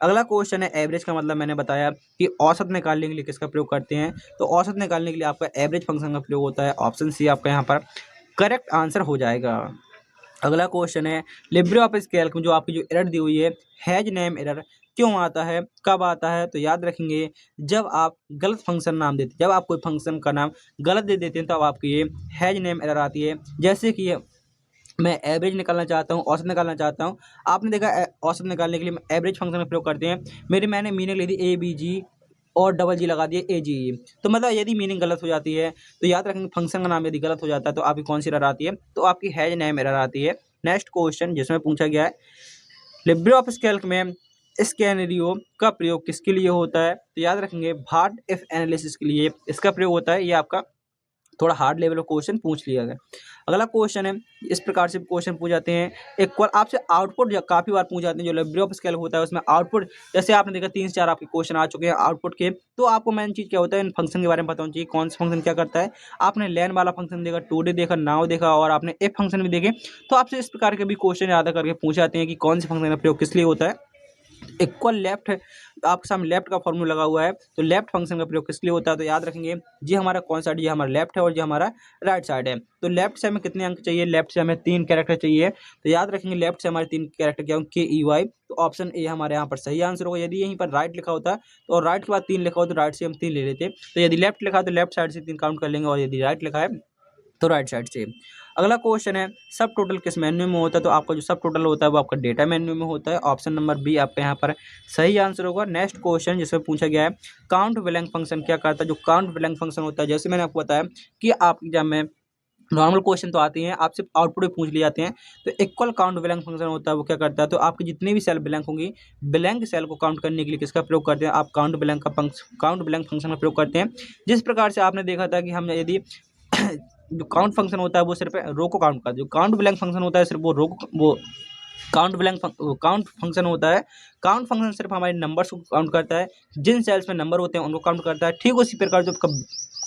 अगला क्वेश्चन है एवरेज का मतलब मैंने बताया कि औसत निकालने के लिए किसका प्रयोग करते हैं, तो औसत निकालने के लिए आपका एवरेज फंक्शन का प्रयोग होता है। ऑप्शन सी आपका यहाँ पर करेक्ट आंसर हो जाएगा। अगला क्वेश्चन है लिब्रे ऑफिस कैल्क में जो आपकी जो एरर दी हुई है हैज नेम एरर क्यों आता है, कब आता है, तो याद रखेंगे जब आप गलत फंक्शन नाम देते, जब आप कोई फंक्शन का नाम गलत दे देते हैं तब आपकी ये हैज नेम एरर आती है। जैसे कि मैं एवरेज निकालना चाहता हूँ, औसत निकालना चाहता हूँ, आपने देखा औसत निकालने के लिए हम एवरेज फंक्शन का प्रयोग करते हैं। मैंने मीनिंग ले दी ए बी जी और डबल जी लगा दिए ए जी ई, तो मतलब यदि मीनिंग गलत हो जाती है तो याद रखेंगे फंक्शन का नाम यदि गलत हो जाता है तो आपकी कौन सी एरर आती है, तो आपकी हैज नेम एरर आती है। नेक्स्ट क्वेश्चन जिसमें पूछा गया है लिब्रे ऑफिस कैल्क में स्कैनरियो का प्रयोग किसके लिए होता है, तो याद रखेंगे व्हाट इफ एनालिसिस के लिए इसका प्रयोग होता है। ये आपका थोड़ा हार्ड लेवल का क्वेश्चन पूछ लिया गया। अगला क्वेश्चन है इस प्रकार से क्वेश्चन पूछ जाते हैं इक्वल आपसे आउटपुट काफ़ी बार पूछ जाते हैं। जो लिब्रे ऑफिस कैल्क होता है उसमें आउटपुट जैसे आपने देखा 3 से 4 आपके क्वेश्चन आ चुके हैं आउटपुट के, तो आपको मेन चीज़ क्या होता है इन फंक्शन के बारे में पता होना चाहिए कौन सा फंक्शन क्या करता है। आपने लैन वाला फंक्शन देखा, टूडे देखा, नाउ देखा और आपने इफ फंक्शन भी देखे, तो आपसे इस प्रकार के भी क्वेश्चन याद करके पूछे जाते हैं कि कौन से फंक्शन का प्रयोग किस लिए होता है। इक्वल लेफ्ट आपके सामने लेफ्ट का फॉर्मूला लगा हुआ है, तो लेफ्ट फंक्शन का प्रयोग किस लिए होता है, तो याद रखेंगे जी हमारा कौन साइड, ये हमारा लेफ्ट है और ये हमारा राइट साइड है। तो लेफ्ट से हमें कितने अंक चाहिए, लेफ्ट से हमें 3 कैरेक्टर चाहिए, तो याद रखेंगे लेफ्ट से हमारे 3 कैरेक्टर क्या होंगे KEY, तो ऑप्शन ए हमारे यहाँ पर सही आंसर होगा। यदि यहीं पर राइट लिखा होता तो और राइट के बाद 3 लिखा हो तो राइट से हम 3 ले लेते, तो यदि लेफ्ट लिखा है तो लेफ्ट साइड से 3 काउंट कर लेंगे और यदि राइट लिखा है तो राइट साइड से। अगला क्वेश्चन है सब टोटल किस मेन्यू में होता है, तो आपका जो सब टोटल होता है वो आपका डेटा मेन्यू में होता है। ऑप्शन नंबर बी आपका यहाँ पर सही आंसर होगा। नेक्स्ट क्वेश्चन जिसमें पूछा गया है काउंट ब्लैंक फंक्शन क्या करता है, जो काउंट ब्लैंक फंक्शन होता है जैसे मैंने आपको बताया कि आप एग्जाम में नॉर्मल क्वेश्चन तो आते हैं, आपसे आउटपुट भी पूछ लिए जाते हैं, तो इक्वल काउंट ब्लैंक फंक्शन होता है वो क्या करता है, तो आपकी जितनी भी सेल ब्लैंक होंगी ब्लैंक सेल को काउंट करने के लिए किसका प्रयोग करते हैं, आप काउंट ब्लैंक फंक्शन का प्रयोग करते हैं। जिस प्रकार से आपने देखा था कि हम यदि जो काउंट फंक्शन होता है वो सिर्फ रो को काउंट करता है, जो काउंट ब्लैंक फंक्शन होता है सिर्फ वो काउंट फंक्शन होता है। काउंट फंक्शन सिर्फ हमारे नंबर्स को काउंट करता है, जिन सेल्स में नंबर होते हैं उनको काउंट करता है। ठीक उसी प्रकार जो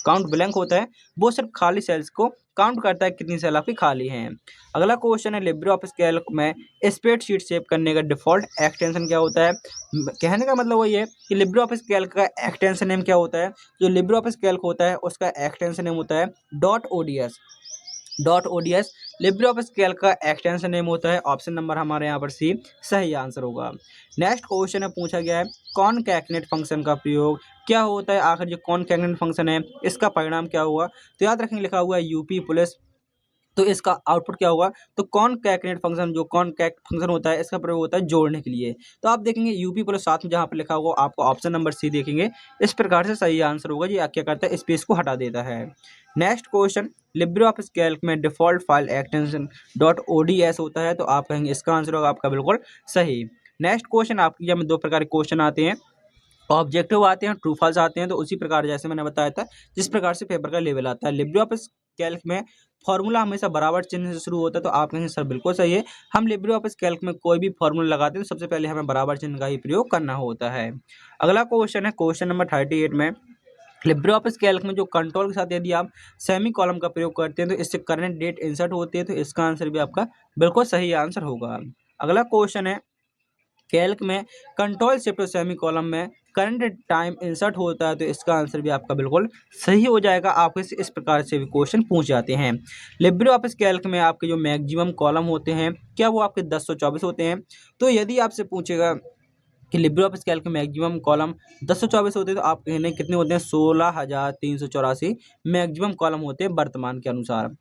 काउंट ब्लैंक होता है वो सिर्फ खाली सेल्स को काउंट करता है कितनी सेल आपकी खाली हैं। अगला क्वेश्चन है लिब्रे ऑफिस कैल्क में स्प्रेडशीट सेव करने का डिफॉल्ट एक्सटेंशन क्या होता है। कहने का मतलब वही है कि लिब्रे ऑफिस कैल्क का एक्सटेंशन नेम क्या होता है, जो लिब्रे ऑफिस कैल्क होता है उसका एक्सटेंशन नेम होता है .ods लिब्रे ऑफिस कैल्क का एक्सटेंशन नेम होता है। ऑप्शन नंबर हमारे यहाँ पर सी सही आंसर होगा। नेक्स्ट क्वेश्चन है पूछा गया है कॉनकैटनेट फंक्शन का प्रयोग क्या होता है, आखिर जो कॉनकैटनेट फंक्शन है इसका परिणाम क्या हुआ, तो याद रखेंगे लिखा हुआ है यूपी पुलिस, तो इसका आउटपुट क्या होगा, तो कॉनकैटनेट फंक्शन जो कॉनकैट फंक्शन होता है इसका प्रयोग होता है जोड़ने के लिए। तो आप देखेंगे यूपी प्लस साथ में जहाँ पर लिखा होगा आपको ऑप्शन नंबर सी देखेंगे, इस प्रकार से सही आंसर होगा। ये क्या करता है स्पेस को हटा देता है। Next question Libre office Calc में डिफॉल्ट फाइल एक्सटेंशन .ods होता है, तो आप कहेंगे इसका आंसर होगा आपका बिल्कुल सही। नेक्स्ट क्वेश्चन आपके यहाँ में 2 प्रकार के क्वेश्चन आते हैं, ऑब्जेक्टिव आते हैं, ट्रू फॉल्स आते हैं, तो उसी प्रकार जैसे मैंने बताया था जिस प्रकार से पेपर का लेवल आता है। लिब्रे ऑफिस कैल्क में फॉर्मूला हमेशा बराबर चिन्ह से शुरू होता है, तो आप कहेंगे सर बिल्कुल सही है, हम लिब्रे ऑफिस कैल्क में कोई भी फॉर्मूला लगाते हैं तो सबसे पहले हमें बराबर चिन्ह का ही प्रयोग करना होता है। अगला क्वेश्चन है क्वेश्चन नंबर 38 में लिब्रे ऑफिस कैल्क में जो कंट्रोल के साथ यदि आप सेमी कॉलम का प्रयोग करते हैं तो इससे करंट डेट इंसर्ट होती है, तो इसका आंसर भी आपका बिल्कुल सही आंसर होगा। अगला क्वेश्चन है कैल्क में कंट्रोल शिफ्ट और सेमी कॉलम में करंट टाइम इंसर्ट होता है, तो इसका आंसर भी आपका बिल्कुल सही हो जाएगा। आपको इस प्रकार से भी क्वेश्चन पूछ जाते हैं। लिब्रे ऑफिस कैल्क में आपके जो मैक्सिमम कॉलम होते हैं क्या वो आपके 1024 होते हैं, तो यदि आपसे पूछेगा कि लिब्रे ऑफिस कैल्क में मैक्सिमम कॉलम 1024 होते हैं, तो आप कहने कितने होते हैं 16,384 मैक्सिमम कॉलम होते हैं वर्तमान के अनुसार।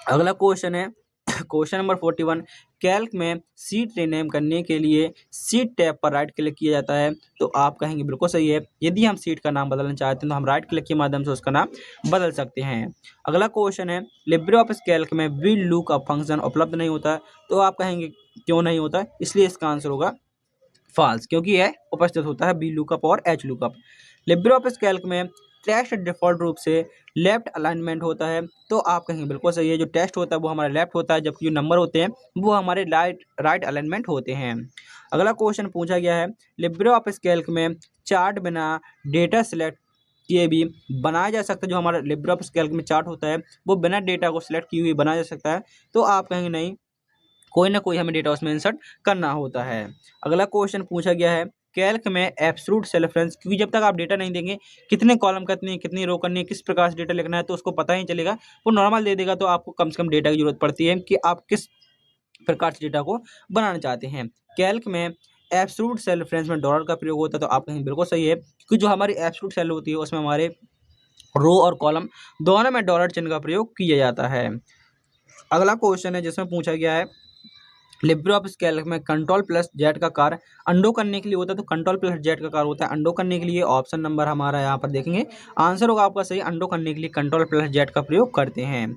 अगला क्वेश्चन है क्वेश्चन नंबर 41 कैल्क में सीट रीनेम करने के लिए सीट टैब पर राइट क्लिक किया जाता है, तो आप कहेंगे बिल्कुल सही है, यदि हम सीट का नाम बदलना चाहते हैं तो हम राइट क्लिक के माध्यम से उसका नाम बदल सकते हैं। अगला क्वेश्चन है लिब्रे ऑफिस कैल्क में विल लुकअप फंक्शन उपलब्ध नहीं होता, तो आप कहेंगे क्यों नहीं होता, इसलिए इसका आंसर होगा फॉल्स, क्योंकि यह उपस्थित होता है बी लुकअप और H lookup. Libre office Calc में टेक्स्ट डिफॉल्ट रूप से लेफ्ट अलाइनमेंट होता है, तो आप कहेंगे बिल्कुल सही है, जो टेक्स्ट होता है वो हमारा लेफ्ट होता है जबकि जो नंबर होते हैं वो हमारे राइट अलाइनमेंट होते हैं। अगला क्वेश्चन पूछा गया है लिब्रे ऑफिस कैल्क में चार्ट बिना डेटा सेलेक्ट किए भी बनाया जा सकता है। जो हमारा लिब्रे ऑफिस कैल्क में चार्ट होता है वो बिना डेटा को सिलेक्ट किए हुए बनाया जा सकता है। तो आप कहेंगे नहीं, कोई ना कोई हमें डेटा उसमें इंसर्ट करना होता है। अगला क्वेश्चन पूछा गया है कैल्क में एब्सोल्यूट सेल रेफरेंस, क्योंकि जब तक आप डेटा नहीं देंगे कितने कॉलम करनी है, कितनी रो करनी है, किस प्रकार से डेटा लिखना है, तो उसको पता ही नहीं चलेगा। वो नॉर्मल दे देगा, तो आपको कम से कम डेटा की जरूरत पड़ती है कि आप किस प्रकार से डेटा को बनाना चाहते हैं। कैल्क में एब्सोल्यूट सेल रेफरेंस में डॉलर का प्रयोग होता है, तो आप कहेंगे बिल्कुल सही है, क्योंकि जो हमारी एब्सोल्यूट सेल होती है उसमें हमारे रो और कॉलम दोनों में डॉलर चिन्ह का प्रयोग किया जाता है। अगला क्वेश्चन है जिसमें पूछा गया है लिब्रे ऑफिस कैल्क में कंट्रोल प्लस जेड का कार्य अंडो करने के लिए होता है, तो कंट्रोल प्लस जेड का कार्य होता है अंडो करने के लिए। ऑप्शन नंबर हमारा यहाँ पर देखेंगे, आंसर होगा आपका सही, अंडो करने के लिए कंट्रोल प्लस जेड का प्रयोग करते हैं।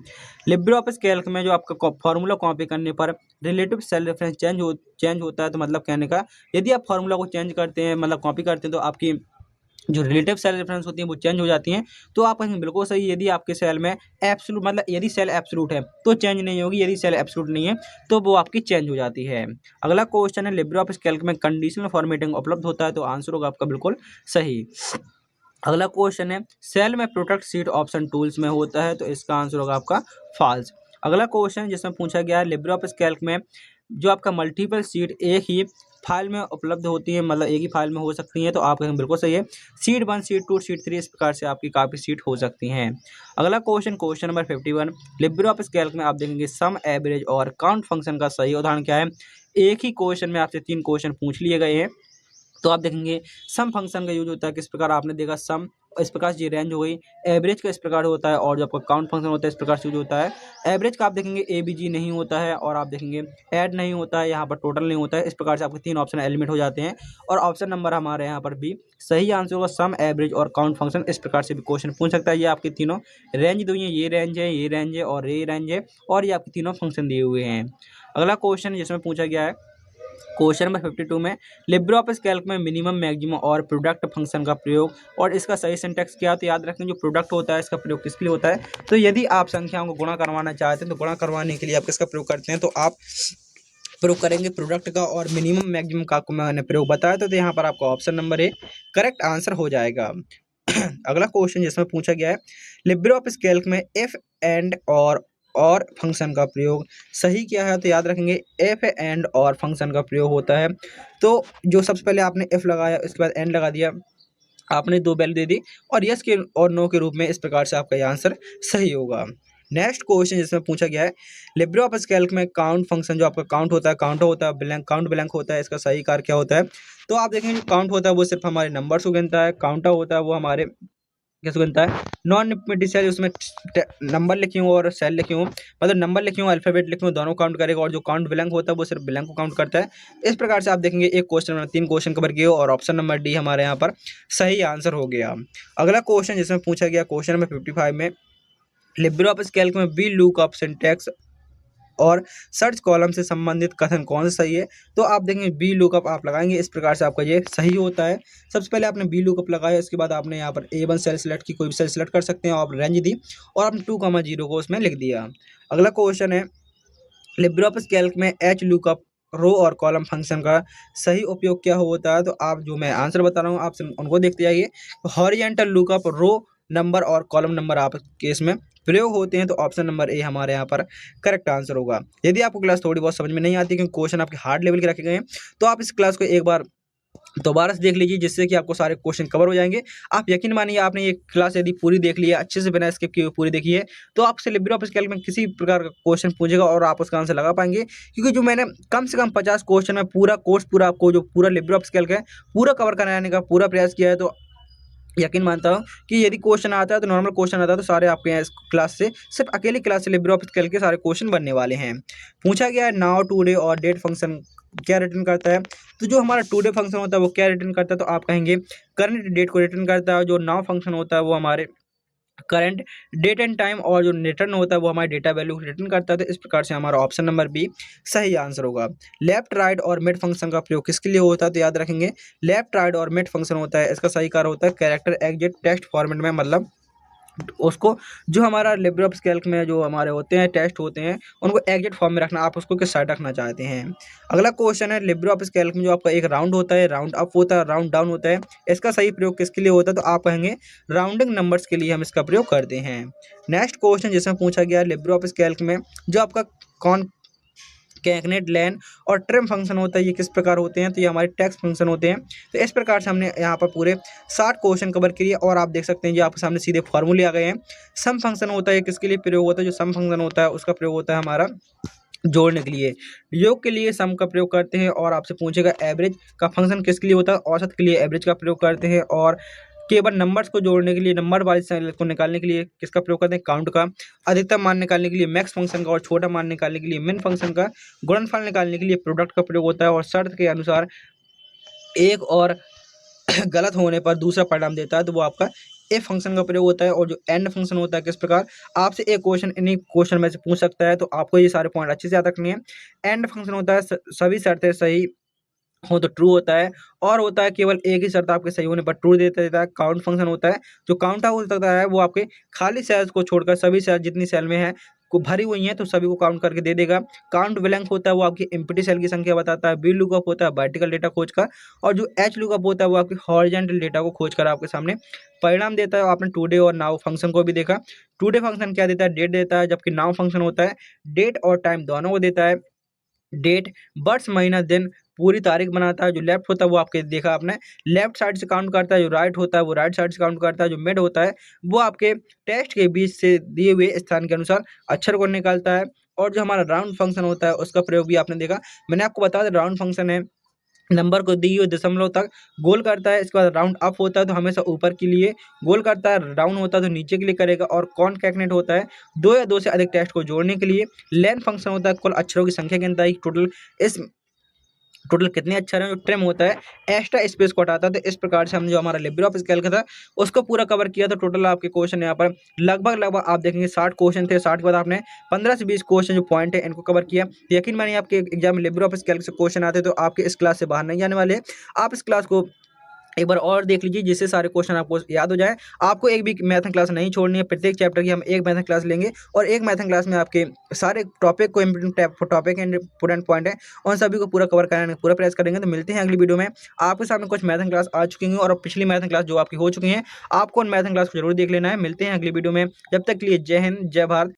लिब्रे ऑफिस कैल्क में जो आपका फॉर्मूला कॉपी करने पर रिलेटिव सेल रेफरेंस चेंज होता है, तो मतलब कहने का यदि आप फॉर्मूला को चेंज करते हैं, मतलब कॉपी करते हैं, तो आपकी जो रिलेटिव सेल रेफरेंस होती हैं वो चेंज हो जाती हैं। तो आप कहेंगे बिल्कुल सही, यदि आपके सेल में एब्सोल्यूट, मतलब यदि सेल एब्सोल्यूट है तो चेंज नहीं होगी, यदि सेल एब्सोल्यूट नहीं है तो वो आपकी चेंज हो जाती है। अगला क्वेश्चन है लिब्रे ऑफिस कैल्क में कंडीशनल फॉर्मेटिंग उपलब्ध होता है, तो आंसर होगा आपका बिल्कुल सही। अगला क्वेश्चन है सेल में प्रोटेक्ट सीट ऑप्शन टूल्स में होता है, तो इसका आंसर होगा आपका फॉल्स। अगला क्वेश्चन जिसमें पूछा गया है लिब्रे ऑफिस कैल्क में जो आपका मल्टीपल सीट एक ही फाइल में उपलब्ध होती है, मतलब एक ही फाइल में हो सकती हैं, तो आप कहेंगे बिल्कुल सही है, सीट 1 सीट 2 सीट 3 इस प्रकार से आपकी काफ़ी सीट हो सकती हैं। अगला question number 51 Libre office Calc में आप देखेंगे सम एवरेज और काउंट फंक्शन का सही उदाहरण क्या है। एक ही क्वेश्चन में आपसे 3 क्वेश्चन पूछ लिए गए हैं, तो आप देखेंगे सम फंक्शन का यूज होता है किस प्रकार, आपने देखा सम इस प्रकार से ये रेंज हो गई, एवरेज का इस प्रकार होता है, और जो आपका काउंट फंक्शन होता है इस प्रकार से यूज होता है। एवरेज का आप देखेंगे एबीजी नहीं होता है, और आप देखेंगे ऐड नहीं होता है, यहाँ पर टोटल नहीं होता है। इस प्रकार से आपके 3 ऑप्शन एलिमिनेट हो जाते हैं, और ऑप्शन नंबर हमारे यहाँ पर भी सही आंसर होगा सम एवरेज और काउंट फंक्शन। इस प्रकार से भी क्वेश्चन पूछ सकता है। ये आपके तीनों रेंज दी हुई है, ये रेंज है, ये रेंज है और ये रेंज है, और ये आपके तीनों फंक्शन दिए हुए हैं। अगला क्वेश्चन जिसमें पूछा गया है क्वेश्चन नंबर 52 में लिब्रे ऑफिस कैल्क में मिनिमम मैक्सिमम और प्रोडक्ट फंक्शन का प्रयोग और इसका सही सिंटैक्स क्या है, तो याद रखें जो प्रोडक्ट होता है इसका प्रयोग किसके लिए होता है। तो यदि आप संख्याओं को गुणा करवाना चाहते हैं तो गुणा करवाने के लिए आप किसका प्रयोग करते हैं, तो आप प्रयोग करेंगे प्रोडक्ट का, और मिनिमम मैक्सिमम का आपको मैंने प्रयोग बताया था, तो यहाँ पर आपका option number A correct answer हो जाएगा। अगला क्वेश्चन जिसमें पूछा गया है लिब्रे ऑफिस कैल्क में इफ एंड और फंक्शन का प्रयोग सही क्या है, तो याद रखेंगे एफ एंड और फंक्शन का प्रयोग होता है। तो जो सबसे पहले आपने एफ लगाया, उसके बाद एंड लगा दिया, आपने 2 वैल्यू दे दी, और यस के और नो के रूप में, इस प्रकार से आपका ये आंसर सही होगा। नेक्स्ट क्वेश्चन जिसमें पूछा गया है लिब्रे ऑफिस कैल्क में काउंट फंक्शन जो आपका काउंट होता है, काउंटर होता है, ब्लैंक काउंट ब्लैंक होता है, इसका सही कार्य क्या होता है। तो आप देखेंगे जो काउंट होता है वो सिर्फ हमारे नंबर्स को गिनता है, काउंटर होता है वो हमारे कैसे बनता है नॉन निपमेटिव सेल, उसमें नंबर लिखे हूँ और सेल लिखे हूँ, मतलब नंबर लिखे हूँ अल्फाबेट लिखे हूँ, दोनों काउंट करेगा, और जो काउंट ब्लैंक होता है वो सिर्फ ब्लैंक को काउंट करता है। इस प्रकार से आप देखेंगे एक क्वेश्चन में 3 क्वेश्चन कवर किए, और ऑप्शन नंबर डी हमारे यहाँ पर सही आंसर हो गया। अगला क्वेश्चन जिसमें पूछा गया क्वेश्चन नंबर 55 में लिब्रे ऑफिस कैल्क में वी लुकअप सिंटैक्स और सर्च कॉलम से संबंधित कथन कौन सा सही है, तो आप देखेंगे बी लुकअप आप लगाएंगे, इस प्रकार से आपका ये सही होता है। सबसे पहले आपने बी लुकअप लगाया, इसके बाद आपने यहाँ पर A1 सेल सेलेक्ट की, कोई भी सेल सेलेक्ट कर सकते हैं, और रेंज दी, और आपने 2,0 को उसमें लिख दिया। अगला क्वेश्चन है लिब्रे ऑफिस कैल्क में एच लुकअप रो और कॉलम फंक्शन का सही उपयोग क्या होता है, तो आप जो मैं आंसर बता रहा हूँ आप उनको देखते जाइए। हॉरिजॉन्टल लुकअप रो नंबर और कॉलम नंबर आपके इसमें प्रयोग होते हैं, तो ऑप्शन नंबर ए हमारे यहाँ पर करेक्ट आंसर होगा। यदि आपको क्लास थोड़ी बहुत समझ में नहीं आती क्योंकि क्वेश्चन आपके हार्ड लेवल के रखे गए हैं, तो आप इस क्लास को एक बार दोबारा से देख लीजिए, जिससे कि आपको सारे क्वेश्चन कवर हो जाएंगे। आप यकीन मानिए आपने ये क्लास यदि पूरी देख ली है, अच्छे से बिना स्किप किए पूरी देखी है, तो आपसे लिब्रे ऑफिस कैल्क में किसी प्रकार का क्वेश्चन पूछेगा और आप उसका आंसर लगा पाएंगे, क्योंकि जो मैंने कम से कम 50 क्वेश्चन में पूरा कोर्स पूरा आपको जो पूरा लिब्रे ऑफिस कैल्क है पूरा कवर कराने का पूरा प्रयास किया है। तो यकीन मानता हूँ कि यदि क्वेश्चन आता है तो नॉर्मल क्वेश्चन आता है तो सारे आपके यहाँ इस क्लास से सिर्फ अकेली क्लास से लिब्रे ऑफिस कैल्क के सारे क्वेश्चन बनने वाले हैं। पूछा गया है नाउ टुडे और डेट फंक्शन क्या रिटर्न करता है, तो जो हमारा टुडे फंक्शन होता है वो क्या रिटर्न करता है, तो आप कहेंगे करंट डेट को रिटर्न करता है। जो नाउ फंक्शन होता है वो हमारे करंट डेट एंड टाइम, और जो रिटर्न होता है वो हमारे डेटा वैल्यू रिटर्न करता है। तो इस प्रकार से हमारा ऑप्शन नंबर बी सही आंसर होगा। लेफ्ट राइट और मिड फंक्शन का प्रयोग किसके लिए होता है, तो याद रखेंगे लेफ्ट राइट और मिड फंक्शन होता है, इसका सही कार्य होता है कैरेक्टर एग्जिट टेक्स्ट फॉर्मेट में, मतलब उसको जो हमारा लिब्रे ऑफिस कैल्क में जो हमारे होते हैं टेस्ट होते हैं उनको एग्जैक्ट फॉर्म में रखना, आप उसको किस साइड रखना चाहते हैं। अगला क्वेश्चन है लिब्रे ऑफिस कैल्क में जो आपका एक राउंड होता है, राउंड अप होता है, राउंड डाउन होता है, इसका सही प्रयोग किसके लिए होता है, तो आप कहेंगे राउंडिंग नंबर्स के लिए हम इसका प्रयोग करते हैं। नेक्स्ट क्वेश्चन जिसमें पूछा गया लिब्रे ऑफिस कैल्क में जो आपका कौन कैंकनेट लैन और ट्रिम फंक्शन होता है, ये किस प्रकार होते हैं, तो ये हमारे टेक्स्ट फंक्शन होते हैं। तो इस प्रकार से हमने यहाँ पर पूरे 60 क्वेश्चन कवर किए और आप देख सकते हैं जो आपके सामने सीधे फॉर्मूले आ गए हैं। सम फंक्शन होता है, किसके लिए प्रयोग होता है, जो सम फंक्शन होता है उसका प्रयोग होता है हमारा जोड़ने के लिए। योग के लिए सम का प्रयोग करते हैं और आपसे पूछेगा एवरेज का फंक्शन किसके लिए होता है, औसत के लिए एवरेज का प्रयोग करते हैं। और केवल नंबर्स को जोड़ने के लिए, नंबर वाइज सेल को निकालने के लिए किसका प्रयोग करते हैं, काउंट का। अधिकतम मान निकालने के लिए मैक्स फंक्शन का और छोटा मान निकालने के लिए मिन फंक्शन का। गुणनफल निकालने के लिए प्रोडक्ट का प्रयोग होता है और शर्त के अनुसार एक और गलत होने पर दूसरा परिणाम देता है तो वो आपका इफ फंक्शन का प्रयोग होता है। और जो एंड फंक्शन होता है किस प्रकार, आपसे एक क्वेश्चन इन्हीं क्वेश्चन में से पूछ सकता है तो आपको ये सारे पॉइंट अच्छे से याद रखने हैं। एंड फंक्शन होता है सभी शर्तें सही हो तो ट्रू होता है, और होता है केवल एक ही शर्त आपके सही होने पर ट्रू देता है। काउंट फंक्शन होता है जो काउंट आउट होता है वो आपके खाली सेल्स को छोड़कर सभी सेल जितनी सेल में है को भरी हुई हैं तो सभी को काउंट करके दे देगा। काउंट ब्लैंक होता है वो आपकी एम्प्टी सेल की संख्या बताता है। वी लुकअप होता है वर्टिकल डेटा खोज कर, और जो एच लुकअप होता है वो आपकी हॉरिजॉन्टल डेटा को खोज कर आपके सामने परिणाम देता है। आपने टुडे और नाउ फंक्शन को भी देखा। टुडे फंक्शन क्या देता है, डेट देता है, जबकि नाउ फंक्शन होता है डेट और टाइम दोनों को देता है। डेट बर्ड्स महीना दिन पूरी तारीख बनाता है। जो लेफ्ट होता है वो आपके देखा आपने लेफ्ट साइड से काउंट करता है, जो राइट होता है वो राइट साइड से काउंट करता है। जो मिड होता है वो आपके टेक्स्ट के बीच से दिए हुए स्थान के अनुसार अक्षर को निकालता है। और जो हमारा राउंड फंक्शन होता है उसका प्रयोग भी आपने देखा। मैंने आपको बता दिया राउंड फंक्शन है नंबर को दी हुई दशमलव तक गोल करता है। इसके बाद राउंड अप होता है तो हमेशा ऊपर के लिए गोल करता है, डाउन होता है तो नीचे के लिए करेगा। और कॉनकैटनेट होता है दो या दो से अधिक टेक्स्ट को जोड़ने के लिए। लेन फंक्शन होता है कुल अक्षरों की संख्या गिनता है टोटल कितने अक्षर हैं। जो ट्रिम होता है एक्स्ट्रा स्पेस को हटाता है। तो इस प्रकार से हमने जो हमारा लिब्रे ऑफिस कैल्क था उसको पूरा कवर किया। तो टोटल आपके क्वेश्चन यहाँ पर लगभग आप देखेंगे 60 क्वेश्चन थे। 60 के बाद आपने 15 से 20 क्वेश्चन जो पॉइंट है इनको कवर किया। यकीन मानिए आपके एग्जाम में लिब्रे ऑफिस कैल्क से क्वेश्चन आते तो आपके इस क्लास से बाहर नहीं जाने वाले। आप इस क्लास को एक बार और देख लीजिए जिससे सारे क्वेश्चन आपको याद हो जाए। आपको एक भी मैथन क्लास नहीं छोड़नी है। प्रत्येक चैप्टर की हम एक मैथन क्लास लेंगे और एक मैथन क्लास में आपके सारे टॉपिक को important topic and important point है उन सभी को पूरा कवर कराने पूरा प्रयास करेंगे। तो मिलते हैं अगली वीडियो में। आपके सामने कुछ मैथन क्लास आ चुकी हैं और पिछली मैथन क्लास जो आपकी हो चुकी हैं आपको उन मैथन क्लास को जरूर देख लेना है। मिलते हैं अगली वीडियो में, जब तक के लिए जय हिंद जय भारत।